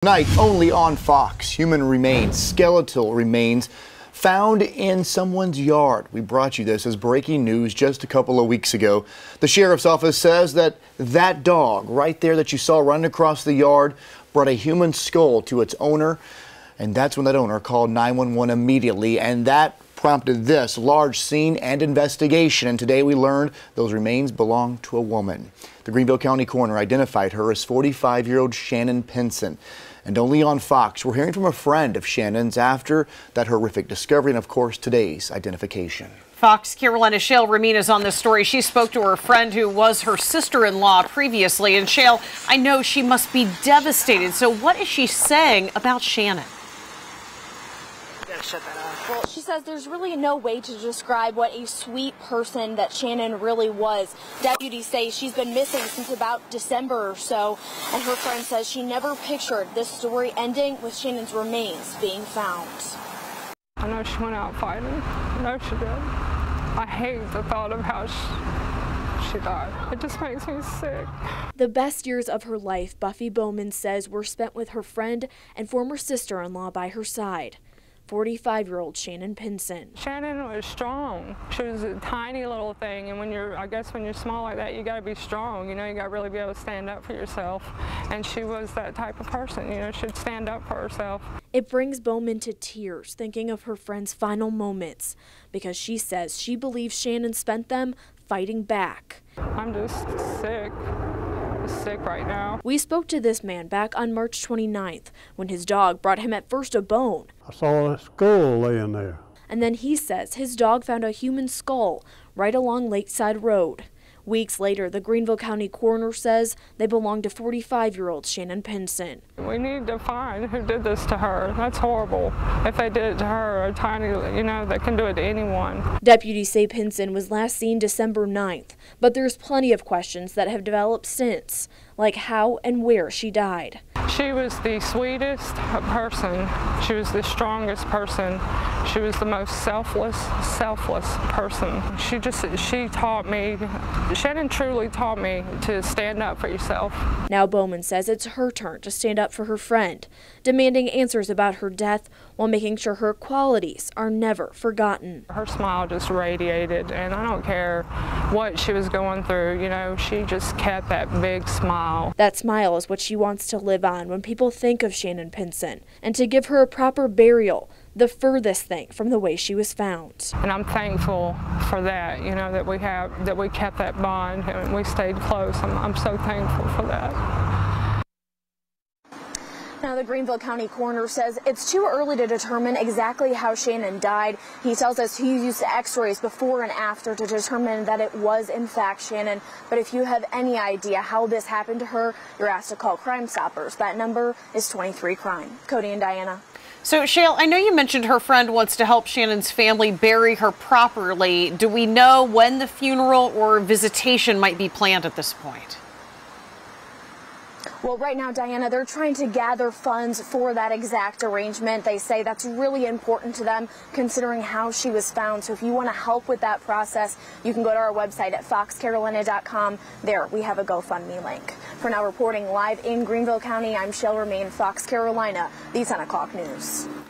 Tonight, only on Fox, human remains, skeletal remains found in someone's yard. We brought you this as breaking news just a couple of weeks ago. The sheriff's office says that dog right there that you saw running across the yard brought a human skull to its owner, and that's when that owner called 911 immediately, and that prompted this large scene and investigation. And today we learned those remains belong to a woman. The Greenville County coroner identified her as 45-year-old Shannon Pinson. And only on Fox, we're hearing from a friend of Shannon's after that horrific discovery and, of course, today's identification. Fox Carolina's Shale Ramin is on this story. She spoke to her friend who was her sister-in-law previously. And Shale, I know she must be devastated. So what is she saying about Shannon? Shut that off. Well, she says there's really no way to describe what a sweet person that Shannon really was. Deputies say she's been missing since about December or so, and her friend says she never pictured this story ending with Shannon's remains being found. I know she went out fighting. I know she did. I hate the thought of how she died. It just makes me sick. The best years of her life, Buffy Bowman says, were spent with her friend and former sister-in-law by her side. 45-year-old Shannon Pinson. Shannon was strong. She was a tiny little thing, and I guess when you're small like that, you got to be strong. You know, you got to really be able to stand up for yourself. And she was that type of person. You know, she'd stand up for herself. It brings Bowman to tears thinking of her friend's final moments, because she says she believes Shannon spent them fighting back. I'm just sick. Sick right now. We spoke to this man back on March 29th when his dog brought him at first a bone. I saw a skull laying there. And then he says his dog found a human skull right along Lakeside Road. Weeks later, the Greenville County coroner says they belong to 45-year-old Shannon Pinson. We need to find who did this to her. That's horrible. If they did it to her, a tiny, they can do it to anyone. Deputies say Pinson was last seen December 9th, but there's plenty of questions that have developed since, like how and where she died. She was the sweetest person. She was the strongest person. She was the most selfless person. She taught me, Shannon truly taught me to stand up for yourself. Now Bowman says it's her turn to stand up for her friend, demanding answers about her death while making sure her qualities are never forgotten. Her smile just radiated, and I don't care what she was going through, she just kept that big smile. That smile is what she wants to live on when people think of Shannon Pinson, and to give her a proper burial, the furthest thing from the way she was found. And I'm thankful for that, that we kept that bond and we stayed close. I'm so thankful for that. Now, the Greenville County coroner says it's too early to determine exactly how Shannon died. He tells us he used x-rays before and after to determine that it was, in fact, Shannon. But if you have any idea how this happened to her, you're asked to call Crime Stoppers. That number is 23-CRIME. Cody and Diana. So, Shale, I know you mentioned her friend wants to help Shannon's family bury her properly. Do we know when the funeral or visitation might be planned at this point? Well, right now, Diana, they're trying to gather funds for that exact arrangement. They say that's really important to them considering how she was found. So if you want to help with that process, you can go to our website at foxcarolina.com. There, we have a GoFundMe link. For now, reporting live in Greenville County, I'm Shale Ramin, Fox Carolina, the 10 o'clock news.